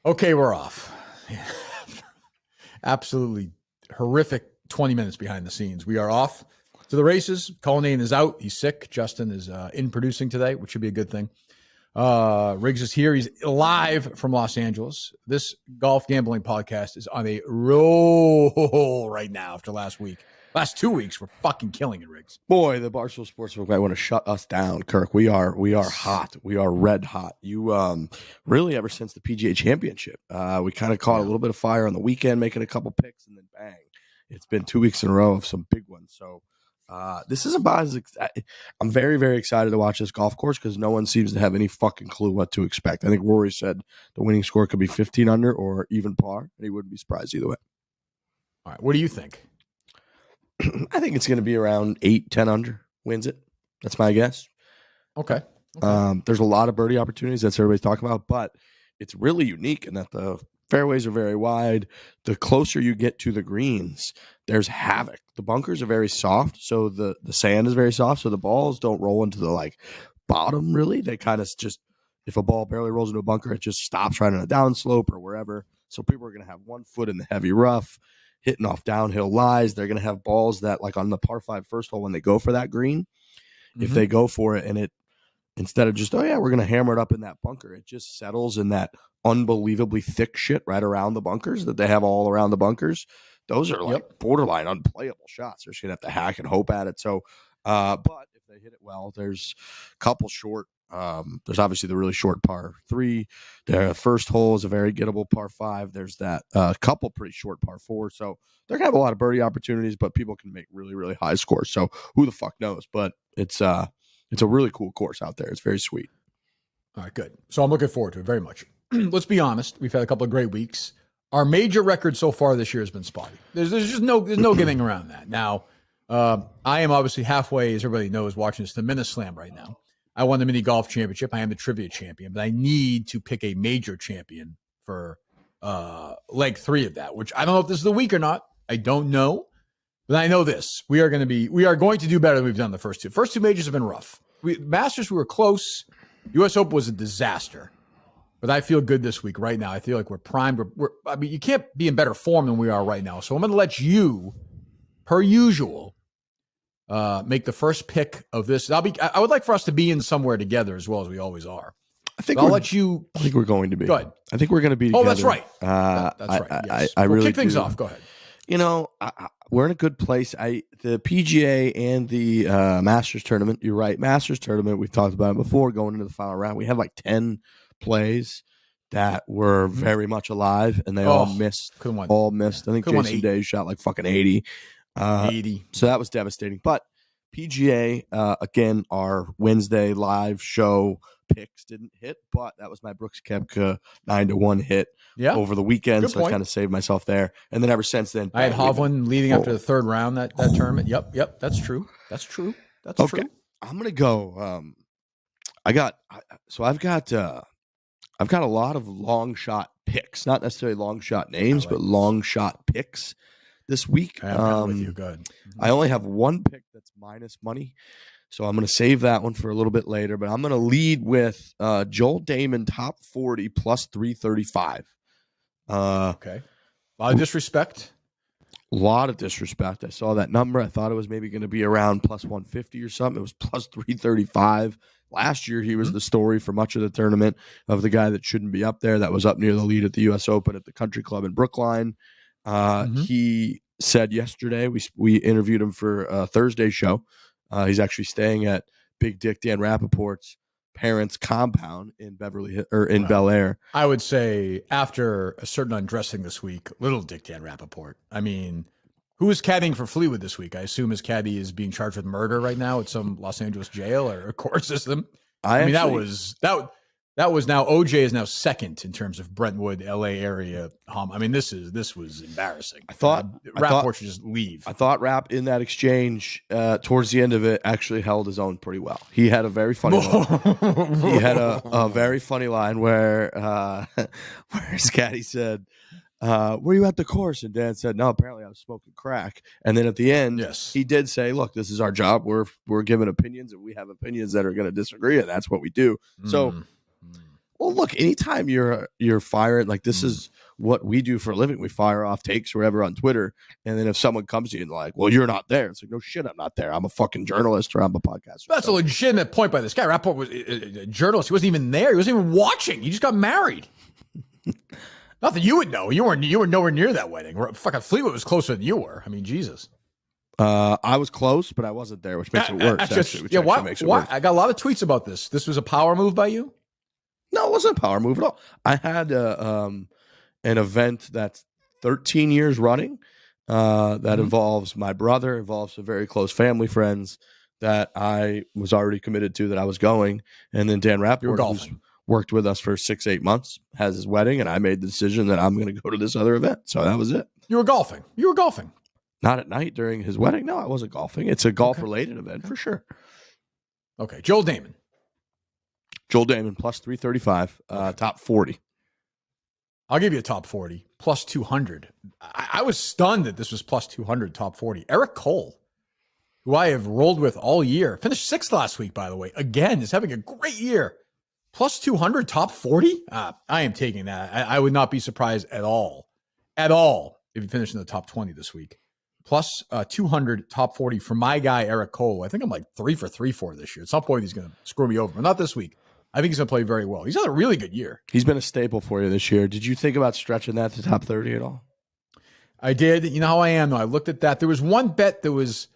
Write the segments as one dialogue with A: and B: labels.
A: Okay, we're off. Absolutely horrific 20 minutes behind the scenes. We are off to the races. Cullinane is out. He's sick. Justin is in producing today, which should be a good thing. Riggs is here. He's live from Los Angeles. This golf gambling podcast is on a roll right now after last week. Last 2 weeks, we're fucking killing it, Riggs.
B: Boy, the Barstool Sportsbook might want to shut us down, Kirk. We are hot. We are red hot. You really ever since the PGA Championship, we kind of caught a little bit of fire on the weekend, making a couple picks, and then bang, it's been 2 weeks in a row of some big ones. So this is about I'm very, very excited to watch this golf course because no one seems to have any fucking clue what to expect. I think Rory said the winning score could be 15 under or even par, and he wouldn't be surprised either way.
A: All right, what do you think?
B: I think it's going to be around 8-10 under wins it. That's my guess.
A: Okay.
B: There's a lot of birdie opportunities. That's what everybody's talking about, but it's really unique in that the fairways are very wide. The closer you get to the greens, there's havoc. The bunkers are very soft, so the sand is very soft, so the balls don't roll into the bottom really. They kind of just, if a ball barely rolls into a bunker, it just stops right on a downslope or wherever. So people are going to have 1 foot in the heavy rough, hitting off downhill lies. They're going to have balls that, like on the par 5 first hole, when they go for that green, if they go for it and it, instead of just, oh yeah, we're going to hammer it up in that bunker, it just settles in that unbelievably thick shit right around the bunkers that they have all around the bunkers. Those are borderline unplayable shots. They're just going to have to hack and hope at it. So, but if they hit it well, there's a couple short. There's obviously the really short par 3. The first hole is a very gettable par 5. There's that couple pretty short par 4. So they're gonna have a lot of birdie opportunities, but people can make really, really high scores. So who the fuck knows? But it's a really cool course out there. It's very sweet.
A: All right, good. So I'm looking forward to it very much. Let's be honest. We've had a couple of great weeks. Our major record so far this year has been spotty. There's just no getting around that. Now, I am obviously halfway, as everybody knows, watching this, the Minislam right now. I won the mini golf championship. I am the trivia champion, but I need to pick a major champion for leg 3 of that, which I don't know if this is the week or not. I don't know, but I know this. We are going to do better than we've done the first two. First 2 majors have been rough. Masters, we were close. U.S. Open was a disaster, but I feel good this week. Right now, I feel like we're primed. You can't be in better form than we are right now. So I'm going to let you, per usual, make the first pick of this. I would like for us to be in somewhere together as well as we always are.
B: I think
A: I'll let you.
B: I think we're going to be.
A: Go ahead.
B: I think we're going to be together.
A: Oh, that's right. That's right. Yes.
B: I really
A: kick things
B: do.
A: off. Go ahead.
B: You know, we're in a good place. The PGA and the Masters tournament. You're right. Masters tournament. We've talked about it before. Going into the final round, we had 10 plays that were very much alive, and they all missed. All missed. I think Jason Day shot fucking 80.
A: 80.
B: So that was devastating. But PGA, again, our Wednesday live show picks didn't hit, but that was my Brooks Koepka 9-1 hit over the weekend.
A: Good
B: so
A: point.
B: I kind of saved myself there. And then ever since then,
A: I had Hovland leading after the 3rd round that tournament. Yep. That's true. That's true.
B: I'm gonna go. I've got a lot of long shot picks, not necessarily long shot names, but long shot picks this week.
A: I'm with you. Good.
B: I only have 1 pick that's minus money, so I'm going to save that one for a little bit later. But I'm going to lead with Joel Damon top 40 plus 335.
A: Okay. A lot of disrespect.
B: A lot of disrespect. I saw that number. I thought it was maybe going to be around plus 150 or something. It was plus 335. Last year, he was the story for much of the tournament of the guy that shouldn't be up there, that was up near the lead at the U.S. Open at the Country Club in Brookline. He said yesterday, we interviewed him for a Thursday show. He's actually staying at Big Dick Dan Rappaport's parents' compound in Bel Air.
A: I would say after a certain undressing this week, little Dick Dan Rappaport. I mean, who is caddying for Fleetwood this week? I assume his caddy is being charged with murder right now at some Los Angeles jail or court system. That was now OJ is now second in terms of Brentwood, LA area. This was embarrassing.
B: I thought
A: Rappaport should just leave.
B: I thought Rapp in that exchange towards the end of it actually held his own pretty well. He had a very funny line. He had a very funny line where his caddy said, were you at the course? And Dan said, no, apparently I was smoking crack. And then at the end, he did say, look, this is our job. We're given opinions, and we have opinions that are going to disagree, and that's what we do. So Well, look, anytime you're firing, like this is what we do for a living. We fire off takes or whatever on Twitter. And then if someone comes to you and like, well, you're not there. It's like, no shit, I'm not there. I'm a fucking journalist or I'm a podcaster.
A: That's a legitimate point by this guy. Rapport was a journalist. He wasn't even there. He wasn't even watching. He just got married. Nothing you would know. You were nowhere near that wedding. Fucking Fleetwood was closer than you were. I mean, Jesus.
B: I was close, but I wasn't there, which makes it worse.
A: Why? I got a lot of tweets about this. This was a power move by you?
B: No, it wasn't a power move at all. I had an event that's 13 years running that involves my brother, involves some very close family friends that I was already committed to, that I was going. And then Dan Rappaport, who's worked with us for 6-8 months, has his wedding, and I made the decision that I'm going to go to this other event. So that was it.
A: You were golfing.
B: Not at night during his wedding. No, I wasn't golfing. It's a golf-related event for sure.
A: Okay, Joel Damon
B: plus 335, top 40.
A: I'll give you a top 40, plus 200. I was stunned that this was plus 200, top 40. Eric Cole, who I have rolled with all year, finished 6th last week, by the way. Again, is having a great year. Plus 200, top 40? I am taking that. I would not be surprised at all, if he finished in the top 20 this week. Plus 200, top 40 for my guy, Eric Cole. I think I'm like 3 for 3 for this year. At some point, he's going to screw me over, but not this week. I think he's going to play very well. He's had a really good year.
B: He's been a staple for you this year. Did you think about stretching that to top 30 at all?
A: I did. You know how I am, though. I looked at that. There was one bet that was,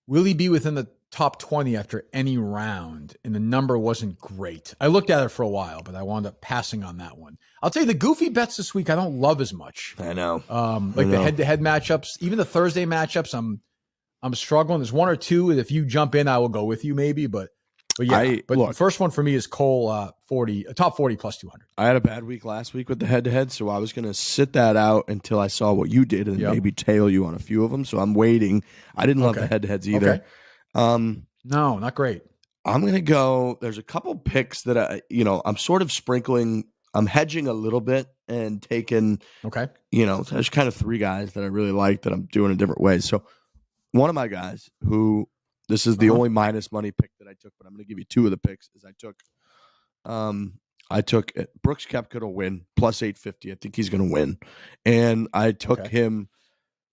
A: will he be within the top 20 after any round? And the number wasn't great. I looked at it for a while, but I wound up passing on that one. I'll tell you, the goofy bets this week I don't love as much.
B: I know.
A: The head-to-head matchups, even the Thursday matchups, I'm struggling. There's one or two. If you jump in, I will go with you maybe, but yeah. The first one for me is Cole, top 40 plus 200.
B: I had a bad week last week with the head-to-head, so I was going to sit that out until I saw what you did and maybe tail you on a few of them. So I'm waiting. I didn't love the head-to-heads either.
A: Okay. No, not great.
B: I'm going to go. There's a couple picks that I'm sort of sprinkling. I'm hedging a little bit and taking. Okay. There's kind of 3 guys that I really like that I'm doing in different ways. So one of my guys who. This is the only minus money pick that I took, but I'm going to give you 2 of the picks. Is I took Brooks Koepka to win plus 850. I think he's going to win, and I took him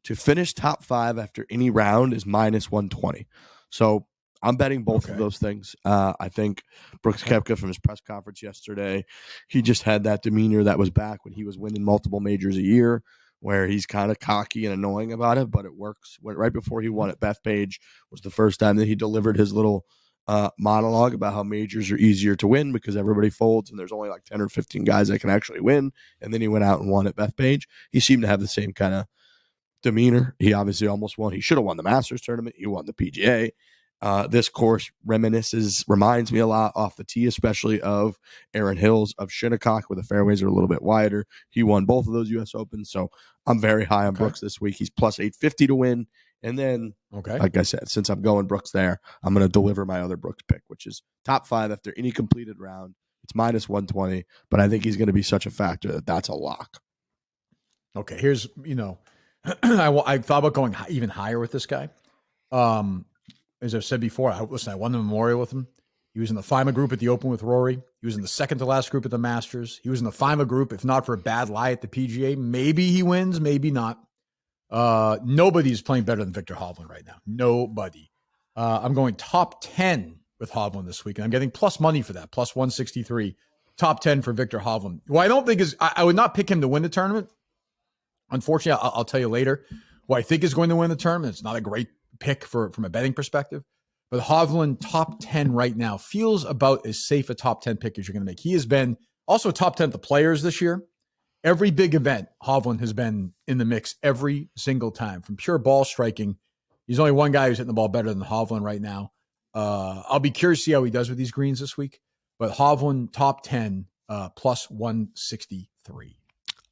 B: to finish top 5 after any round is minus 120. So I'm betting both of those things. I think Brooks Koepka from his press conference yesterday, he just had that demeanor that was back when he was winning multiple majors a year, where he's kind of cocky and annoying about it, but it works. Right before he won at Bethpage was the first time that he delivered his little monologue about how majors are easier to win because everybody folds and there's only like 10 or 15 guys that can actually win. And then he went out and won at Bethpage. He seemed to have the same kind of demeanor. He obviously almost won. He should have won the Masters tournament. He won the PGA. This course reminds me a lot off the tee, especially of Aaron Hills of Shinnecock, where the fairways are a little bit wider. He won both of those U.S. Opens, so I'm very high on Brooks this week. He's plus 850 to win. And then, like I said, since I'm going Brooks there, I'm going to deliver my other Brooks pick, which is top 5 after any completed round. It's minus 120, but I think he's going to be such a factor that that's a lock.
A: Okay, here's, I thought about going even higher with this guy. As I've said before, I won the Memorial with him. He was in the FIMA group at the Open with Rory. He was in the second to last group at the Masters. He was in the FIMA group, if not for a bad lie at the PGA. Maybe he wins, maybe not. Nobody's playing better than Victor Hovland right now. Nobody. I'm going top 10 with Hovland this week, and I'm getting plus money for that, plus 163. Top 10 for Victor Hovland. Well, I don't think I would not pick him to win the tournament. Unfortunately, I'll tell you later who I think is going to win the tournament. It's not a great pick from a betting perspective, but Hovland top 10 right now feels about as safe a top 10 pick as you're going to make. He has been also top 10 at the Players this year. Every big event, Hovland has been in the mix every single time. From pure ball striking, he's only one guy who's hitting the ball better than Hovland right now. I'll be curious to see how he does with these greens this week, but Hovland top 10 plus 163.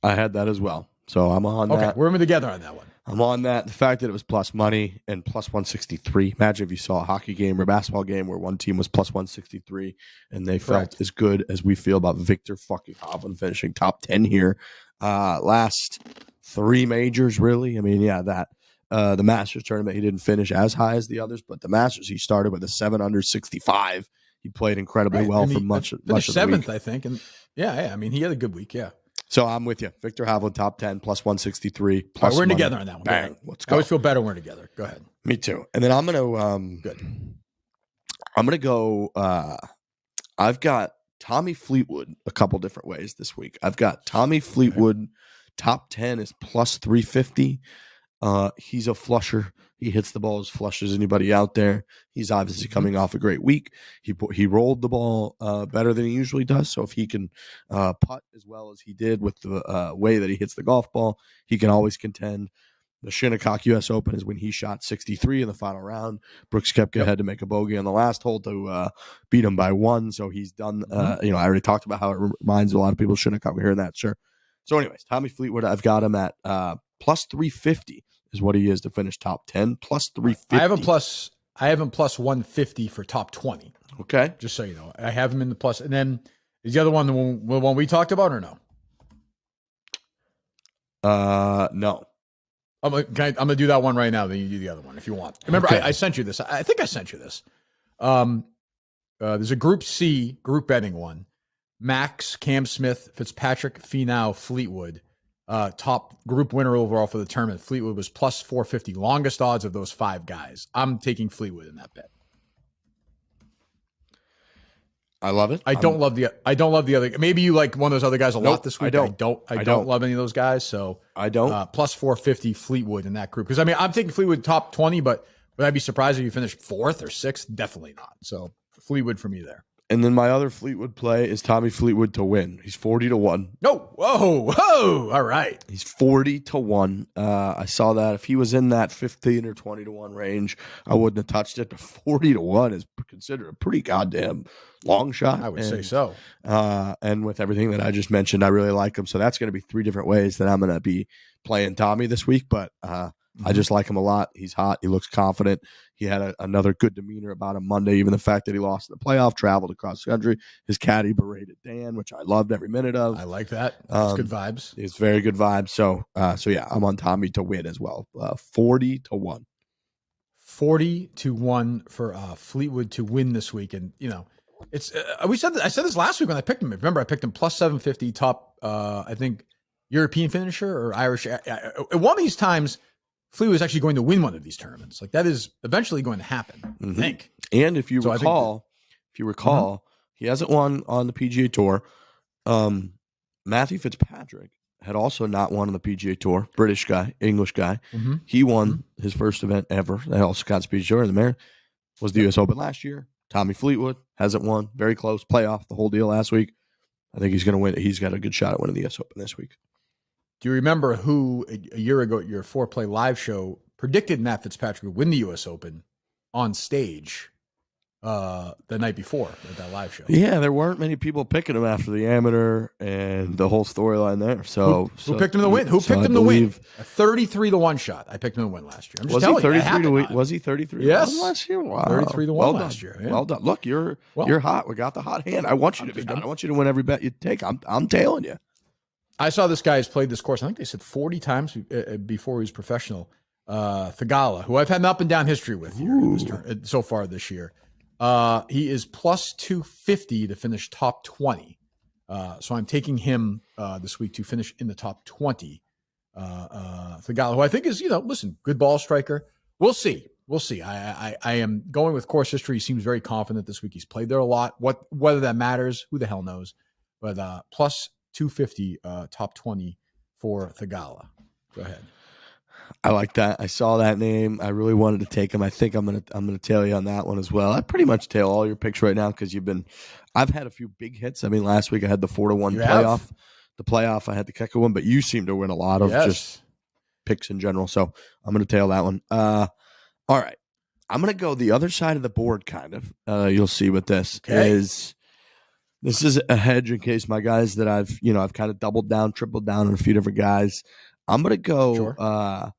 B: I had that as well. So I'm on that.
A: Okay, we're together on that one.
B: I'm on that. The fact that it was plus money and plus 163. Imagine if you saw a hockey game or a basketball game where one team was plus 163 and they felt as good as we feel about Victor fucking Hovland finishing top 10 here. Last 3 majors, really. I mean, the Masters tournament, he didn't finish as high as the others, but the Masters, he started with a 7 under 65. He played incredibly well for much of the week.
A: 7th, I think. And Yeah. I mean, he had a good week. Yeah.
B: So I'm with you. Victor Hovland, top 10, plus 163.
A: All
B: Plus
A: right, we're
B: money.
A: together on that one.
B: Bang. Let's
A: I
B: go.
A: always feel better when we're together. Go ahead.
B: Me too. And then I'm going
A: Good.
B: to go. I've got Tommy Fleetwood a couple different ways this week. I've got Tommy Fleetwood, top 10 is plus 350. He's a flusher. He hits the ball as flush as anybody out there. He's obviously coming off a great week. He rolled the ball better than he usually does. So if he can putt as well as he did with the way that he hits the golf ball, he can always contend. The Shinnecock U.S. Open is when he shot 63 in the final round. Brooks Koepka had to make a bogey on the last hole to beat him by 1. So he's done. I already talked about how it reminds a lot of people of Shinnecock. We're hearing that, sure. So anyways, Tommy Fleetwood, I've got him at plus 350 is what he is to finish top 10. Plus 350.
A: I have him plus 150 for top 20.
B: Okay.
A: Just so you know, I have him in the plus. And then is the other one the one we talked about or no?
B: No.
A: I'm gonna do that one right now. Then you do the other one if you want. Remember,
B: Okay.
A: I sent you this. I think I sent you this. There's a Group C group betting one. Max, Cam Smith, Fitzpatrick, Finau, Fleetwood. Top group winner overall for the tournament. Fleetwood was plus 450. Longest odds of those 5 guys. I'm taking Fleetwood in that bet.
B: I love it.
A: I don't love the other. Maybe you like one of those other guys a lot this week. I don't love any of those guys. So
B: I don't.
A: Plus 450 Fleetwood in that group. Because I mean, I'm taking Fleetwood top 20, but would I be surprised if you finished 4th or 6th? Definitely not. So Fleetwood for me there.
B: And then my other Fleetwood play is Tommy Fleetwood to win. He's 40-1.
A: No, whoa! All right,
B: he's 40-1. I saw that if he was in that 15 or 20-1 range, I wouldn't have touched it. But 40-1 is considered a pretty goddamn long shot.
A: I would say so.
B: And with everything that I just mentioned, I really like him. So that's going to be 3 different ways that I'm going to be playing Tommy this week. But I just like him a lot. He's hot. He looks confident. He had another good demeanor about him Monday. Even the fact that he lost in the playoff, traveled across the country. His caddy berated Dan, which I loved every minute of.
A: I like that. It's good vibes.
B: It's very good vibes. So yeah, I'm on Tommy to win as well. 40-1.
A: 40-1 for Fleetwood to win this week, and it's. I said this last week when I picked him. Remember, I picked him plus 750 top. I think European finisher or Irish. At one of these times, Fleetwood is actually going to win one of these tournaments. Like that is eventually going to happen. I think.
B: And if you recall, he hasn't won on the PGA Tour. Matthew Fitzpatrick had also not won on the PGA Tour. British guy, English guy. He won his first event ever. They also got PGA Tour. The mayor was the U.S. Open last year. Tommy Fleetwood hasn't won. Very close. Playoff the whole deal last week. I think he's going to win. He's got a good shot at winning the U.S. Open this week.
A: Do you remember who a year ago at your 4Play live show predicted Matt Fitzpatrick would win the U.S. Open on stage the night before at that live show?
B: Yeah, there weren't many people picking him after the amateur and the whole storyline there. So
A: who picked him to win? Who picked him to win? A 33-1 shot. I picked him to win last year. I'm just telling you.
B: 33 to win? Was he 33
A: yes.
B: last year? Wow.
A: 33-1 last year. Yeah.
B: Well done. Look, you're hot. We got the hot hand. I want you to be done. I want you to win every bet you take. I'm tailing you.
A: I saw this guy has played this course. I think they said 40 times before he was professional. Thagala, who I've had an up and down history with here so far this year. He is plus 250 to finish top 20. So I'm taking him this week to finish in the top 20. Thagala, who I think is, listen, good ball striker. We'll see. I am going with course history. He seems very confident this week. He's played there a lot. Whether that matters, who the hell knows? But plus 250 top 20 for Thagala. Go ahead.
B: I like that. I saw that name. I really wanted to take him. I think I'm gonna tail you on that one as well. I pretty much tail all your picks right now because I've had a few big hits. I mean, last week I had the 4-1 playoff. The playoff I had the Koepka one, but you seem to win a lot of just picks in general. So I'm gonna tail that one. All right. I'm gonna go the other side of the board, kind of. You'll see what this is. This is a hedge in case my guys that I've kind of doubled down, tripled down on a few different guys. I'm going to go,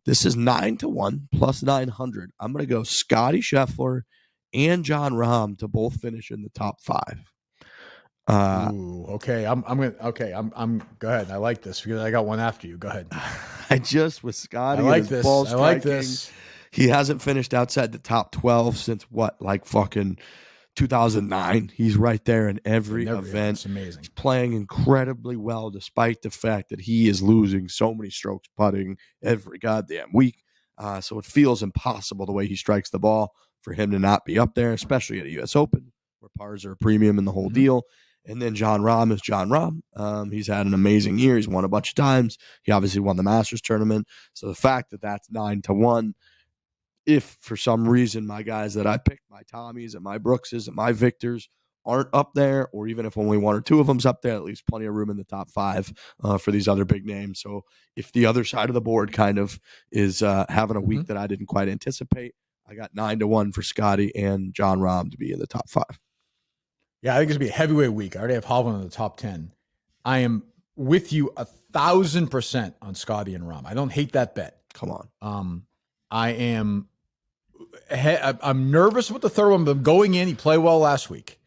B: this is 9-1 plus 900. I'm going to go Scotty Scheffler and John Rahm to both finish in the top 5.
A: Okay. I'm go ahead. I like this because I got one after you. Go ahead.
B: I just with Scotty.
A: I like this. I like this.
B: He hasn't finished outside the top 12 since fucking 2009. He's right there in every event.
A: It's amazing.
B: He's playing incredibly well despite the fact that he is losing so many strokes putting every goddamn week. So it feels impossible the way he strikes the ball for him to not be up there, especially at a U.S. Open where pars are a premium in the whole deal. And then Jon Rahm is Jon Rahm. He's had an amazing year. He's won a bunch of times. He obviously won the Masters tournament. So the fact that that's 9-1, if for some reason my guys that I picked, my Tommies and my Brookses and my Victors, aren't up there, or even if only one or two of them's up there, at least plenty of room in the top 5 for these other big names. So if the other side of the board kind of is having a week that I didn't quite anticipate, I got 9-1 for Scotty and Jon Rahm to be in the top 5.
A: Yeah, I think it's going to be a heavyweight week. I already have Hovland in the top 10. I am with you 1,000% on Scotty and Rahm. I don't hate that bet.
B: Come on.
A: I'm nervous with the third one, but going in, he played well last week.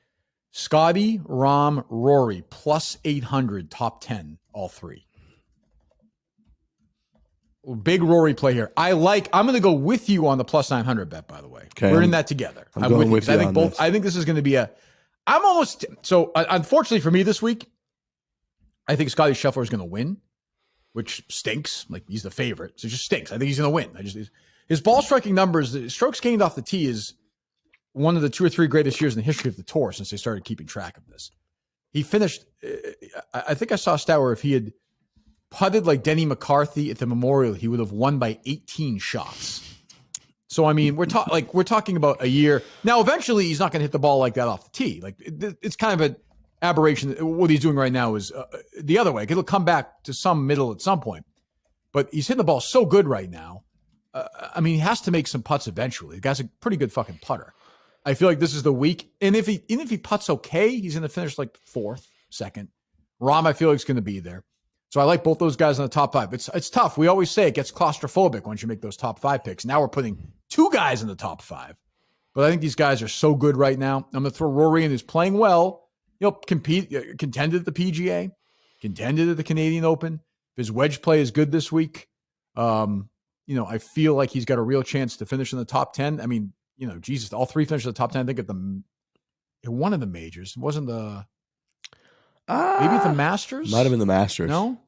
A: Scotty, Rahm, Rory, plus 800, top 10, all 3. Big Rory play here. I'm going to go with you on the plus 900 bet, by the way.
B: Okay,
A: we're in that together.
B: I'm going with you.
A: I think this is going to be unfortunately for me this week, I think Scotty Scheffler is going to win, which stinks. Like, he's the favorite, so it just stinks. I think he's going to win. His ball striking numbers, the strokes gained off the tee is one of the 2 or 3 greatest years in the history of the tour since they started keeping track of this. He finished, I think I saw a stat where if he had putted like Denny McCarthy at the Memorial, he would have won by 18 shots. So, I mean, we're talking about a year. Now, eventually, he's not going to hit the ball like that off the tee. Like, it's kind of an aberration. What he's doing right now is the other way. It'll come back to some middle at some point. But he's hitting the ball so good right now. I mean, he has to make some putts eventually. The guy's a pretty good fucking putter. I feel like this is the week. And if he putts okay, he's going to finish like 4th, 2nd. Rahm, I feel like, is going to be there. So I like both those guys in the top 5. It's tough. We always say it gets claustrophobic once you make those top 5 picks. Now we're putting 2 guys in the top 5. But I think these guys are so good right now. I'm going to throw Rory in, who's playing well. Contended at the PGA, contended at the Canadian Open. If his wedge play is good this week, I feel like he's got a real chance to finish in the top 10. I mean, Jesus, all 3 finished in the top 10. I think at one of the majors. It wasn't the maybe at the Masters?
B: Might have been the Masters.
A: No?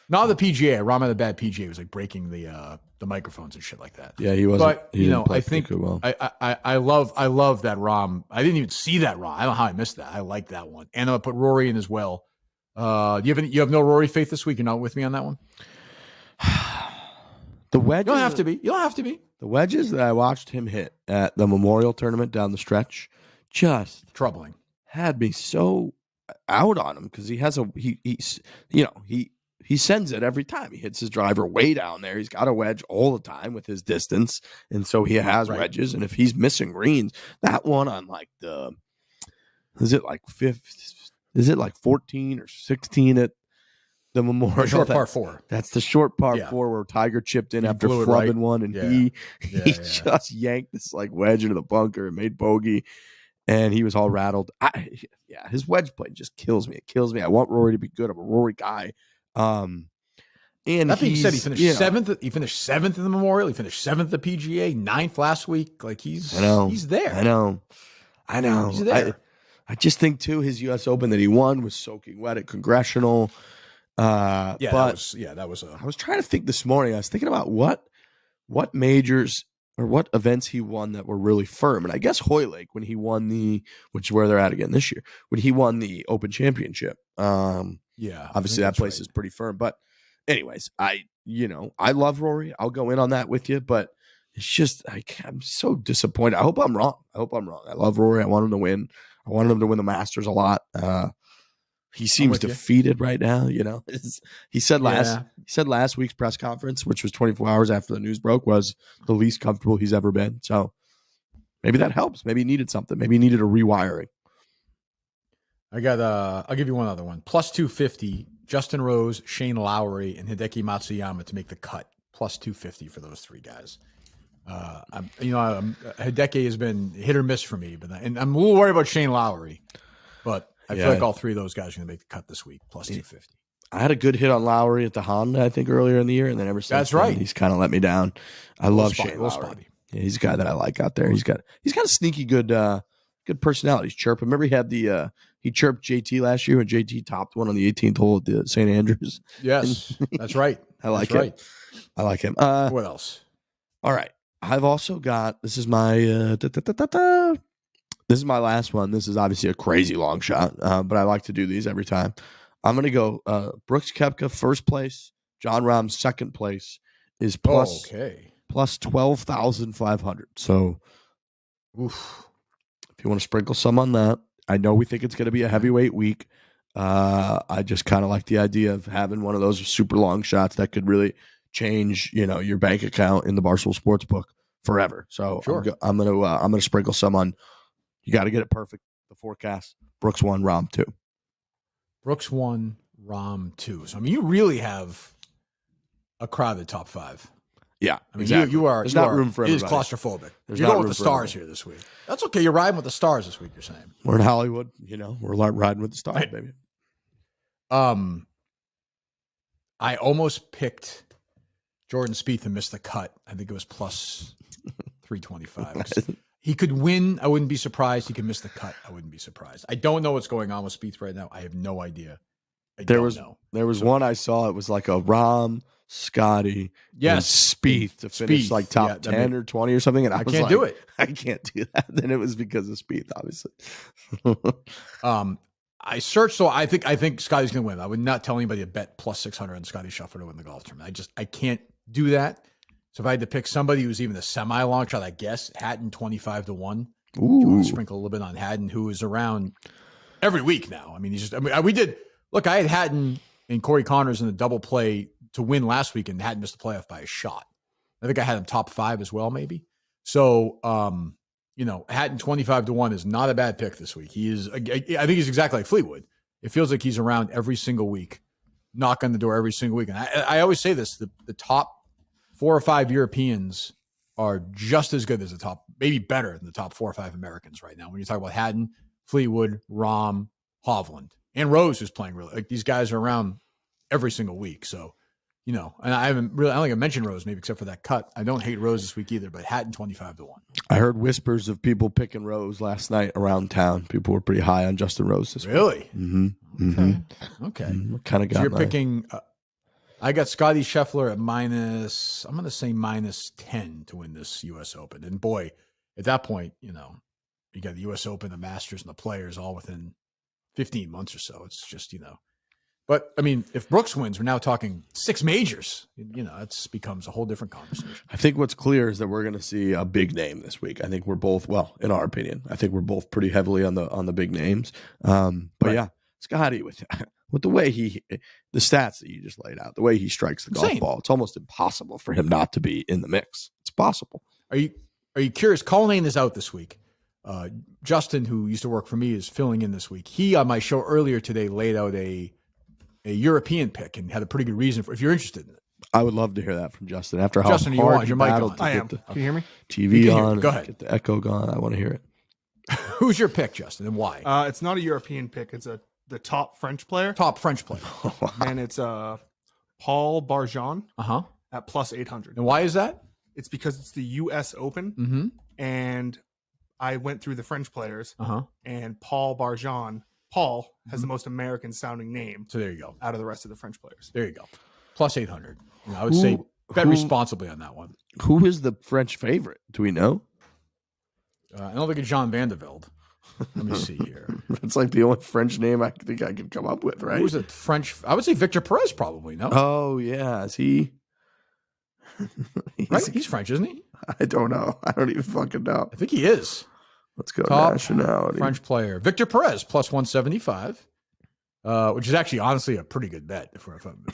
A: Not the PGA. Rahm had a bad PGA. It was like breaking the microphones and shit like that.
B: Yeah, he wasn't.
A: But I think well. I love that Rahm. I didn't even see that Rahm. I don't know how I missed that. I like that one. And I'm gonna put Rory in as well. You have no Rory faith this week? You're not with me on that one?
B: The wedges.
A: You don't have to be. You don't have to be.
B: The wedges that I watched him hit at the Memorial Tournament down the stretch, just
A: troubling.
B: Had me so out on him because he sends it every time. He hits his driver way down there. He's got a wedge all the time with his distance, and so he has wedges. And if he's missing greens, that one on like is it like 14 or 16 at the Memorial?
A: Short par 4.
B: That's the short par 4 where Tiger chipped in after flubbing one, and he just yanked this like wedge into the bunker and made bogey, and he was all rattled. His wedge play just kills me. It kills me. I want Rory to be good. I'm a Rory guy. And
A: that being said, he finished 7th. He finished 7th in the Memorial. He finished 7th at the PGA, 9th last week. Like he's there.
B: I know.
A: He's there.
B: I just think too his U.S. Open that he won was soaking wet at Congressional. I was trying to think this morning. I was thinking about what majors or what events he won that were really firm. And I guess Hoylake when he won which is where they're at again this year, when he won the Open Championship. Obviously that place is pretty firm. But anyways, I love Rory. I'll go in on that with you, but it's just I'm so disappointed. I hope I'm wrong. I love Rory. I want him to win. I wanted him to win the Masters a lot. He seems defeated right now. He said last week's press conference, which was 24 hours after the news broke, was the least comfortable he's ever been. So maybe that helps. Maybe he needed something. Maybe he needed a rewiring.
A: I'll give you one other one. Plus 250, Justin Rose, Shane Lowry, and Hideki Matsuyama to make the cut. Plus 250 for those 3 guys. Hideki has been hit or miss for me, and I'm a little worried about Shane Lowry, but I feel like all 3 of those guys are going to make the cut this week. Plus 250. I
B: had a good hit on Lowry at the Honda, I think, earlier in the year, and then ever since then, he's kind of let me down. I love Shane Lowry. Yeah, he's a guy that I like out there. He's got a sneaky good good personalities. Chirp. Remember he had the he chirped JT last year when JT topped one on the 18th hole at the St. Andrews.
A: Yes, that's right.
B: I like
A: That's
B: him.
A: right.
B: I like him.
A: What else?
B: All right. I've also got, this is my this is my last one. This is obviously a crazy long shot, but I like to do these every time. I'm going to go Brooks Koepka first place, John Rahm second place is plus 12,500. So
A: oof.
B: If you want to sprinkle some on that, I know we think it's going to be a heavyweight week. I just kind of like the idea of having one of those super long shots that could really change, your bank account in the Barstool Sportsbook forever. So
A: sure.
B: I'm gonna sprinkle some on. You got to get it perfect. The forecast: Brooks 1, Rahm 2.
A: Brooks 1, Rahm 2. So I mean, you really have a crowded top 5.
B: Yeah,
A: I mean,
B: exactly.
A: you are.
B: There's
A: you
B: not
A: are,
B: room for
A: it is
B: everybody.
A: claustrophobic.
B: There's
A: You're
B: not
A: going
B: room
A: with the
B: for
A: stars
B: everybody.
A: here this week. That's okay. You're riding with the stars this week. You're saying
B: We're in Hollywood. We're riding with the stars, baby.
A: I almost picked Jordan Spieth and missed the cut. I think it was plus 325. He could win. I wouldn't be surprised. He could miss the cut. I wouldn't be surprised. I don't know what's going on with Spieth right now. I have no idea.
B: There was one I saw. It was like a Rahm, Scotty, and Spieth to finish like top 10 or 20 or something. And I was
A: can't do it.
B: I can't do that. Then it was because of Spieth, obviously.
A: I searched, so I think Scotty's going to win. I would not tell anybody to bet plus 600 on Scotty Scheffler to win the golf tournament. I can't do that. So if I had to pick somebody who's even a semi-long shot, I guess Hatton 25 to 1. If you want to sprinkle a little bit on Hatton, who is around every week now. I mean, we did. Look, I had Hatton and Corey Connors in the double play to win last week, and Hatton missed the playoff by a shot. I think I had him top 5 as well, maybe. So, Hatton 25 to 1 is not a bad pick this week. I think he's exactly like Fleetwood. It feels like he's around every single week, knock on the door every single week. And I always say this: the top 4 or 5 Europeans are just as good as the top, maybe better than the top 4 or 5 Americans right now. When you talk about Hatton, Fleetwood, Rahm, Hovland, and Rose, who's playing really, like these guys are around every single week. So, and I don't think I mentioned Rose maybe except for that cut. I don't hate Rose this week either, but Hatton 25 to 1.
B: I heard whispers of people picking Rose last night around town. People were pretty high on Justin Rose this week.
A: Really?
B: Mm-hmm.
A: Okay.
B: Kind of got.
A: So you're picking. I got Scotty Scheffler at minus. I'm going to say minus 10 to win this U.S. Open. And boy, at that point, you got the U.S. Open, the Masters, and the Players all within 15 months or so. It's just But I mean, if Brooks wins, we're now talking 6 majors. It becomes a whole different conversation.
B: I think what's clear is that we're going to see a big name this week. I think we're both, well, in our opinion, I think we're both pretty heavily on the big names. But right. Yeah, Scotty with the way the stats that you just laid out, the way he strikes the golf ball, it's almost impossible for him not to be in the mix. It's possible.
A: Are you curious? Cullinane is out this week. Justin, who used to work for me, is filling in this week. He on my show earlier today laid out a European pick and had a pretty good reason for. If you're interested in it,
B: I would love to hear that from Justin. After how
A: Justin,
B: hard
A: your mic on.
C: I am. Can you hear me?
B: TV on.
A: Go ahead.
B: Get the echo going. I want to hear it.
A: Who's your pick, Justin, and why?
C: It's not a European pick. It's the top French player.
A: Top French player.
C: And it's Paul Barjon. At plus 800.
A: And why is that?
C: It's because it's the U.S. Open.
A: Mm-hmm.
C: And I went through the French players. And Paul Barjon. Paul has the most American sounding name.
A: So there you go.
C: Out of the rest of the French players.
A: There you go. Plus 800. I would say bet responsibly on that one.
B: Who is the French favorite? Do we know?
A: I don't think it's Jean Van de Velde. Let me see here.
B: That's like the only French name I think I could come up with, right?
A: Who's a French? I would say Victor Perez probably, no?
B: Oh, yeah. Is he?
A: Right? He's French, isn't he?
B: I don't know. I don't even fucking know.
A: I think he is.
B: Let's go
A: Top
B: nationality.
A: French player. Victor Perez, plus 175, which is actually honestly a pretty good bet if I'm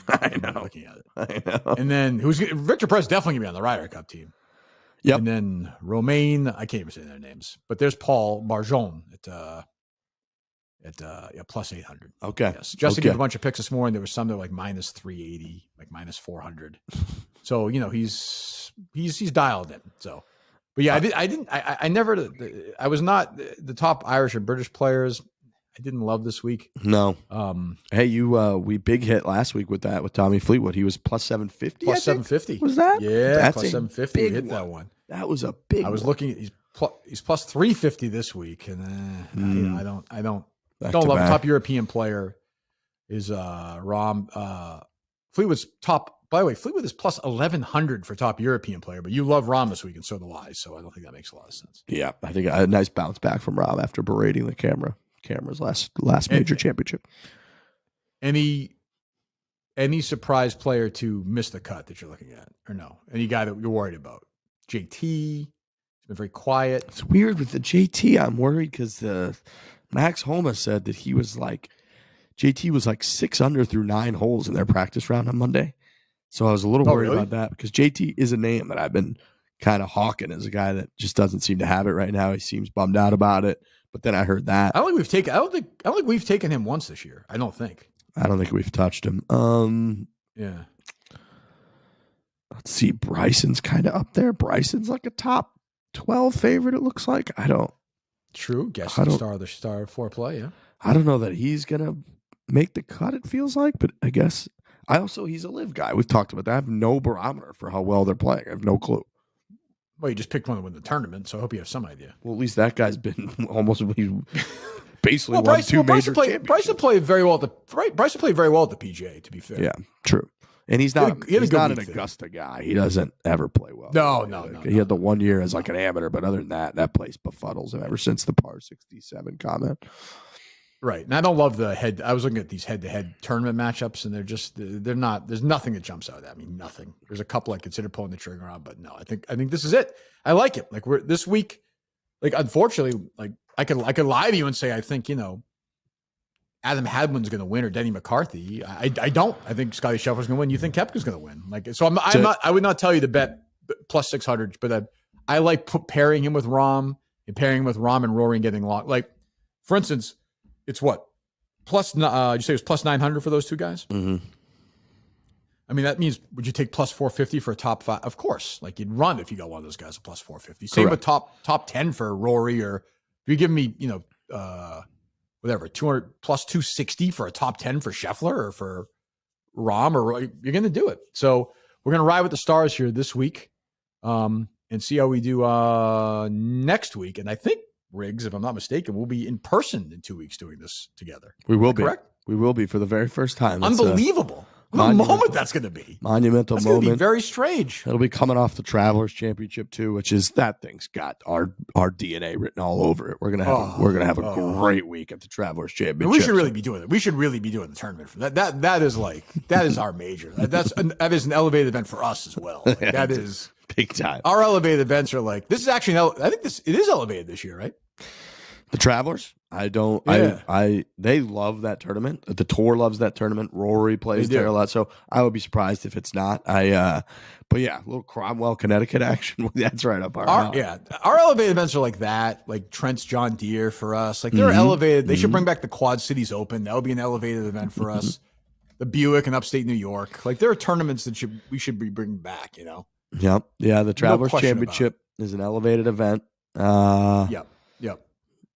A: looking at it.
B: I know.
A: And then Victor Perez definitely going to be on the Ryder Cup team.
B: Yep.
A: And then Romain, I can't even say their names, but there's Paul Barjon at plus 800.
B: Okay.
A: Yes. Justin gave a bunch of picks this morning. There was some that were like minus 380, like minus 400. So, he's dialed in. So, but yeah, I was not the top Irish and British players. I didn't love this week.
B: No. Hey, we big hit last week with Tommy Fleetwood. He was plus 750.
A: Plus 750.
B: Was that?
A: Yeah,
B: That's
A: plus 750. We hit
B: one.
A: that one.
B: That was a big
A: I was
B: one.
A: looking at he's he's plus 350 this week, and I don't
B: Back
A: don't
B: to
A: love him.
B: back.
A: Top European player is Rom Fleetwood's top. By the way, Fleetwood is plus 1100 for top European player, but you love Rom this week, and so do I. So I don't think that makes a lot of sense.
B: Yeah, I think a nice bounce back from Rob after berating the camera's last major championship.
A: Any surprise player to miss the cut that you're looking at, or no? Any guy that you're worried about? JT, he's been very quiet.
B: It's weird with the JT. I'm worried because Max Homa said that JT was like 6 under through 9 holes in their practice round on Monday. So I was a little worried about that because JT is a name that I've been kind of hawking as a guy that just doesn't seem to have it right now. He seems bummed out about it. But then I heard that.
A: I don't think we've taken him once this year. I don't think
B: we've touched him.
A: Yeah.
B: Let's see. Bryson's kind of up there. Bryson's like a top 12 favorite, it looks like.
A: True. Guess the star of the star foreplay, yeah.
B: I don't know that he's going to make the cut, it feels like, but I guess he's a live guy. We've talked about that. I have no barometer for how well they're playing. I have no clue.
A: Well, you just picked one to win the tournament, so I hope you have some idea.
B: Well, at least that guy's been basically won 2 major championships.
A: Bryson played very well at the PGA, to be fair.
B: Yeah, true. And he's not an Augusta guy. He doesn't ever play well.
A: No.
B: He had the 1 year as like an amateur, but other than that place befuddles him ever since the par 67 comment.
A: Right. And I don't love the head. I was looking at these head-to-head tournament matchups, and they're not, there's nothing that jumps out at me. Nothing. There's a couple I consider pulling the trigger on, but no, I think this is it. I like it. Like this week, like, unfortunately, like I could lie to you and say, I think, Adam Hadwin's going to win or Denny McCarthy. I don't. I think Scotty Scheffler's going to win. You think Koepka's going to win. Like, so I would not tell you to bet plus 600, but I like pairing him with Rahm and pairing him with Rahm and Rory and getting long. Like, for instance, it's what? Plus, you say it was plus 900 for those two guys?
B: Mm-hmm.
A: I mean, that means, would you take plus 450 for a top 5? Of course. Like, you'd run if you got one of those guys at plus 450. Same with top 10 for Rory, or if you give me, whatever, 200 plus 260 for a top 10 for Scheffler or for Rahm, or Rory, you're going to do it. So we're going to ride with the stars here this week and see how we do next week. And I think, Riggs, if I'm not mistaken, we'll be in person in 2 weeks doing this together.
B: We will be.
A: Correct?
B: We will be for the very first time.
A: Unbelievable. What a moment that's going to be.
B: Monumental
A: that's
B: moment.
A: Going to be very strange.
B: It'll be coming off the Travelers Championship too, which is, that thing's got our DNA written all over it. We're gonna have a great week at the Travelers Championship.
A: And we should really be doing it. We should really be doing the tournament for that. That is our major. That is an elevated event for us as well. Like, that is
B: big time.
A: Our elevated events are like, this is actually I think it is elevated this year, right?
B: The Travelers, they love that tournament. The tour loves that tournament. Rory plays there a lot, so I would be surprised if it's not. But yeah, a little Cromwell, Connecticut action. That's right up our alley.
A: Yeah, our elevated events are like that, like Trent's John Deere for us. Like, they're elevated. They should bring back the Quad Cities Open. That would be an elevated event for us. The Buick in upstate New York. Like, there are tournaments that we should be bringing back.
B: Yep. Yeah, the Travelers Championship is an elevated event.
A: Yep.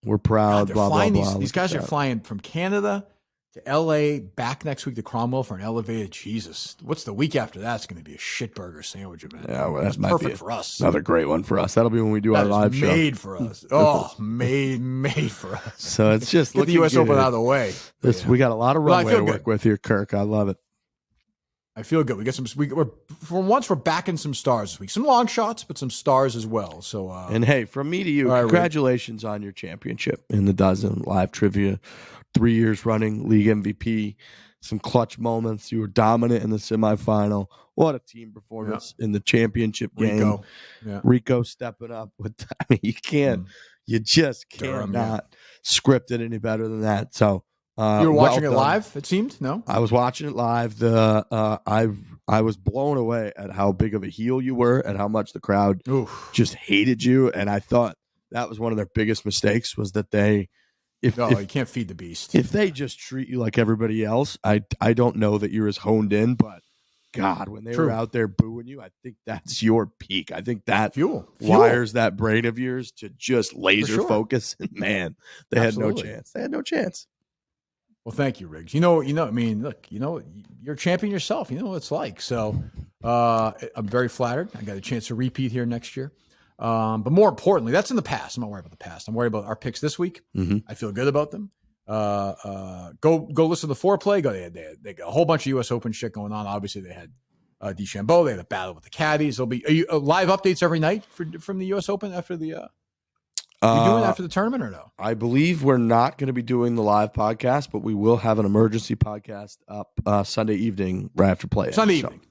B: We're proud. Blah, blah, blah.
A: These guys are flying from Canada to LA, back next week to Cromwell for an elevated. Jesus, what's the week after that? It's going to be a shitburger sandwich event.
B: Yeah, well, that's
A: perfect for us.
B: Another great one for us. That'll be when we do our live show.
A: Made for us. Oh, made for us.
B: So it's just
A: get the U.S. Open out of the way.
B: We got a lot of runway to work with here, Kirk. I love it.
A: I feel good. We got some. For once, we're backing some stars this week. Some long shots, but some stars as well. So,
B: and hey, from me to you, congratulations on your championship in the dozen live trivia, 3 years running, league MVP, some clutch moments. You were dominant in the semifinal. What a team performance in the championship game. Rico stepping up with. I mean, you just cannot script it any better than that. So.
A: You were watching it live, it seemed? No?
B: I was watching it live. I was blown away at how big of a heel you were and how much the crowd just hated you. And I thought that was one of their biggest mistakes, was that you
A: can't feed the beast.
B: If they just treat you like everybody else, I don't know that you're as honed in, but God, when they were out there booing you, I think that's your peak. I think that wires that brain of yours to just laser focus. And man, they had no chance. They had no chance.
A: Well, thank you, Riggs. I mean, look, you're a champion yourself. You know what it's like. So I'm very flattered. I got a chance to repeat here next year. But more importantly, that's in the past. I'm not worried about the past. I'm worried about our picks this week. I feel good about them. Go listen to the foreplay. They got a whole bunch of U.S. Open shit going on. Obviously, they had DeChambeau. They had a battle with the caddies. There'll be live updates every night from the U.S. Open after the. You doing after the tournament or no?
B: I believe we're not going to be doing the live podcast, but we will have an emergency podcast up Sunday evening right after play.
A: Sunday evening.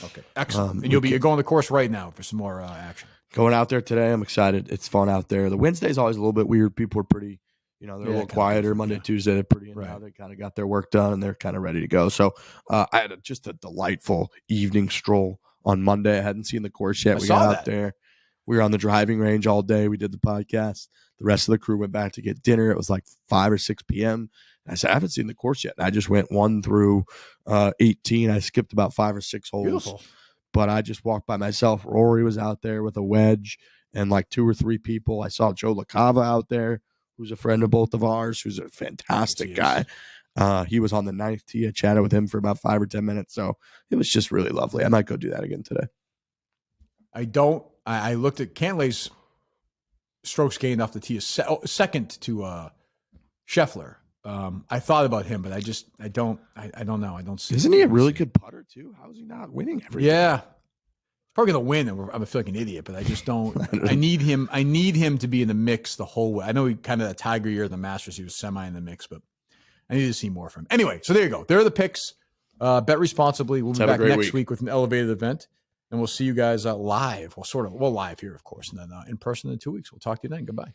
A: Okay, excellent. And you're going the course right now for some more action.
B: Going out there today. I'm excited. It's fun out there. The Wednesday's always a little bit weird. People are pretty, they're a little quieter. Monday, Tuesday, they're pretty in now. They kind of got their work done and they're kind of ready to go. So I had just a delightful evening stroll on Monday. I hadn't seen the course yet. We got out there. We were on the driving range all day. We did the podcast. The rest of the crew went back to get dinner. It was like 5 or 6 p.m. And I said, I haven't seen the course yet. And I just went 1 through 18. I skipped about 5 or 6 holes. Beautiful. But I just walked by myself. Rory was out there with a wedge and like 2 or 3 people. I saw Joe LaCava out there, who's a friend of both of ours, who's a fantastic guy. He was on the 9th tee. I chatted with him for about 5 or 10 minutes. So it was just really lovely. I might go do that again today.
A: I looked at Cantlay's strokes gained off the tee is second to Scheffler. I thought about him, but I don't know. I don't see.
B: Isn't he a really good putter too? How is he not winning everything?
A: Yeah, he's probably gonna win. And I feel like an idiot, but I just don't. I need him to be in the mix the whole way. I know he kind of that Tiger year of the Masters, he was semi in the mix, but I need to see more from him. Anyway, so there you go. There are the picks. Bet responsibly. We'll be back next week with an elevated event. And we'll see you guys live. Well, live here, of course, and then in person in 2 weeks. We'll talk to you then. Goodbye.